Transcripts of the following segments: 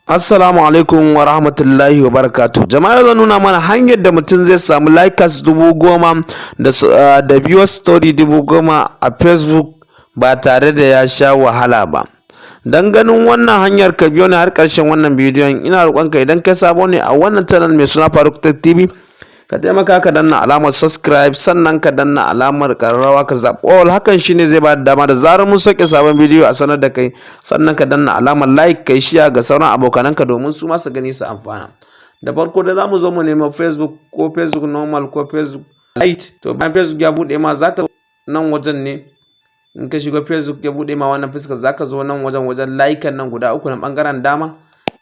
Assalamu alaikum wa rahmatullahi wa barakatuh. Jama'a zan nuna mana hanyar da mutum zai samu likers 10,000 da viewers story 10,000 a Facebook ba tare da ya sha wahala ba. Don ganin wannan hanyar ka biyo ni har ƙarshen wannan bidiyon, ina roƙonka idan kai sabo ne a wannan channel mai suna Karkumata, ka taimaka ka danna alamar subscribe, sannan ka danna alamar kararrawa ka zaɓi all. Hakan shine zai ba da dama da zarar mun sake sabon bidiyo a sanar da kai. Sannan ka danna alamar like kai share ga sauran abokananka domin su ma su gani su amfana. Da farko da zamu zo mu nemi Facebook, ko Facebook normal ko Facebook lite. To bayan Facebook ya buɗe ma, zaka nan wajen ne, in ka shiga Facebook ya buɗe ma wannan fuskar, zaka zo nan wajen like nan guda uku na ɓangaren dama.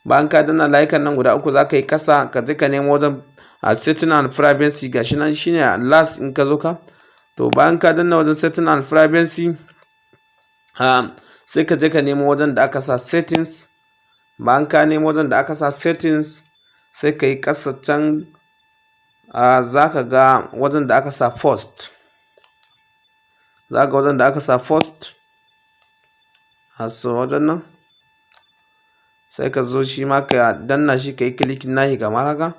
Bayan ka danna like nan guda uku, zaka yi ƙasa ka je ka nemo wajen a setting and privacy, gashi nan shine last in ka zo ka. To bayan ka danna wajen setting and privacy, sai ka je ka nemo wajen da aka sa settings. Bayan ka nemo wajen da aka sa settings, sai ka yi ƙasa can, za ka ga wajen da aka sa post. Za ga wajen da aka sa post, so wajen nan sai ka zo shi ma ka danna shi, ka yi clicking nashi kamar haka.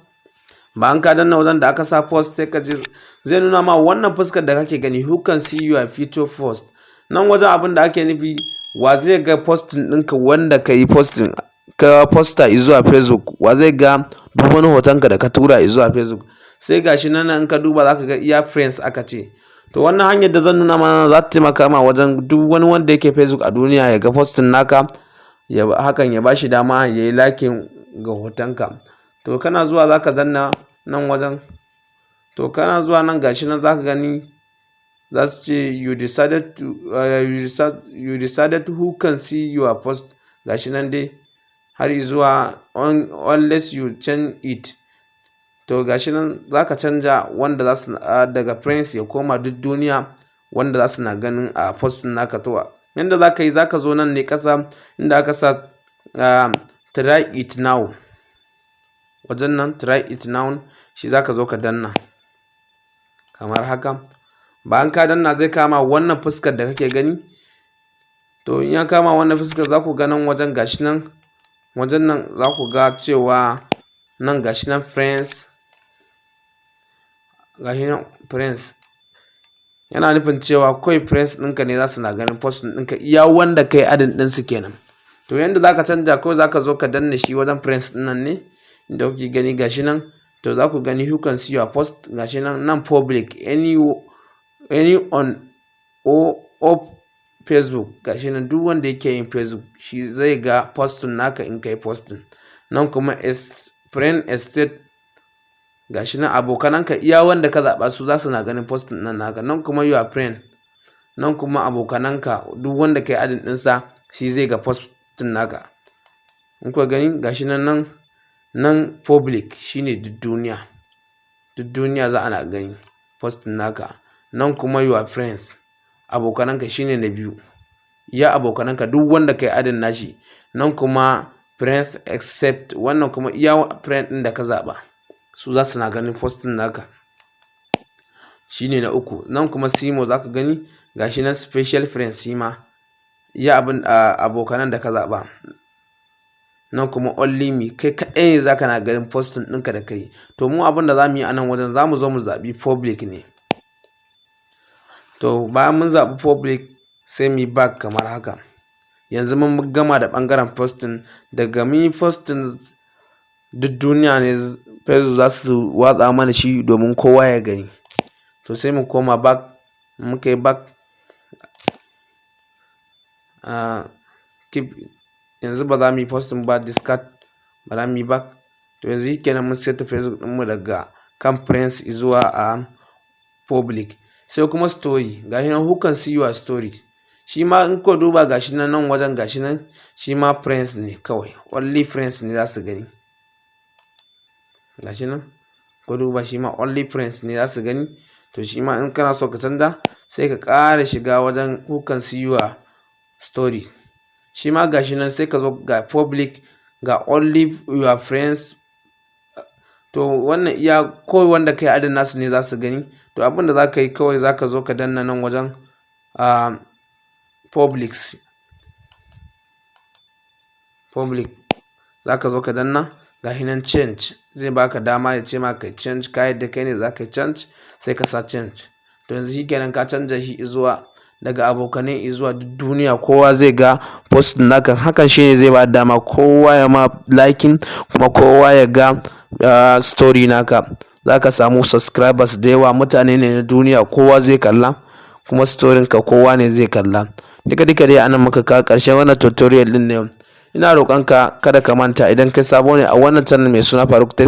Bayan ka danna wajen da aka sa post, sai ka je zai nuna ma wannan fuskar da kake gani, who can see your future post. Nan wajen abin da ake nufi, wa zai ga posting ɗinka wanda ka yi posting, ka posta zuwa Facebook, wa zai ga duk wani hotonka da ka tura zuwa Facebook. Sai gashi nan in ka duba zaka ga iya friends aka ce. To wannan hanyar da zan nuna mana za ta taimaka ma wajen duk wani wanda yake Facebook a duniya ya ga posting naka, hakan ya bashi dama ya yi liking ga hotonka. To kana zuwa zaka danna nan wajen, to kana zuwa nan gashi nan zaka gani za su ce you decided who can see your post. Gashi nan dai har zuwa unless you change it. To gashi nan zaka canja wanda za su daga friends ya koma duk duniya wanda za su na ganin a postin naka. To yanda zaka yi, zaka zo nan ne ƙasa inda aka sa try it now. Wajen nan try it now shi zaka zo ka danna kamar haka. Bayan ka danna zai kama wannan fuskar da kake gani. To in ya kama wannan fuskar, za ku ga nan wajen gashi nan, wajen nan za ku ga cewa nan gashi nan friends, gashi nan friends, yana nufin cewa kawai friends ɗinka ne za su na ganin post ɗinka, iya wanda kai adin ɗinsu kenan. To yanda zaka canja, kawai zaka zo ka danna shi wajen friends ɗin nan ne inda kuke gani gashi nan. To za ku gani who can see your post, gashi nan public, any on of Facebook. Gashi nan duk wanda yake yin Facebook shi zai ga postin naka in kai postin. Nan kuma friend estate, gashi nan abokananka iya wanda ka zaɓa su za su na ganin postin nan naka. Nan kuma your friend, nan kuma abokananka duk wanda kai adin ɗinsa shi zai ga postin naka. In kuka gani gashi nan public shine duk duniya za ana gani postin naka. Nan kuma your friends, abokananka shine na biyu, iya abokananka duk wanda kai adin nashi. Nan kuma friends except, wannan kuma iya friend ɗin da ka zaɓa su za su na ganin postin naka, shine na uku. Nan kuma simo za ka gani gashi nan special friends, shi ma iya abokanan da ka zaɓa. Nan kuma only me, kai kaɗai ne zaka na ganin postin ɗinka da kai. To mu abin da za mu yi a nan wajen, za mu zo mu zaɓi public ne. To bayan mun zaɓi public, sai mu yi back kamar haka. Yanzu mun gama da ɓangaren posting. Daga mun yi posting, duk duniya ne Facebook za su watsa mana shi domin kowa ya gani. To sai mu koma back, muka yi back, yanzu ba za mu yi posting ba, discard, ba za mu yi back. To yanzu shi kenan mun seta Facebook ɗinmu daga kan friends zuwa a public. Sai kuma story, gashi nan who can see your story. Shi ma in ko duba gashi nan wajen gashi nan, shi ma friends ne kawai, only friends ne za su gani. Gashi nan ko duba, shi ma only friends ne za su gani. To shi ma in kana so ka canza, sai ka ƙara shiga wajen who can see your story. Shi ma gashi nan sai ka zo ga public, ga only your friends. To wannan iya kawai wanda kai adin nasu ne za su gani. To abin da za ka yi, kawai za ka zo ka danna nan wajen public. zaka zo ka danna ga hinan change, zai baka dama ya ce maka change, ka yadda kai ne zaka change sai ka sa change. To yanzu shikenan ka canja shi zuwa daga abokanai zuwa duniya, kowa zai ga post naka. Hakan shine zai ba dama kowa ya ma liking kuma kowa ya ga story naka. Zaka samu subscribers da yawa, mutane ne na duniya, kowa zai kalla kuma storin ka kowa ne zai kalla. Duka dai anan muka kawo ƙarshen wannan tutorial din ne. Ina roƙonka kada ka manta, idan kai sabo ne a wannan channel mai suna Karkumata,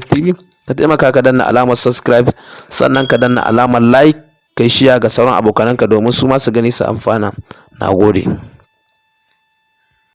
ka taimaka ka danna alamar subscribe, sannan ka danna alamar like, kai share ga sauran abokananka domin su ma su gani su amfana. Nagode.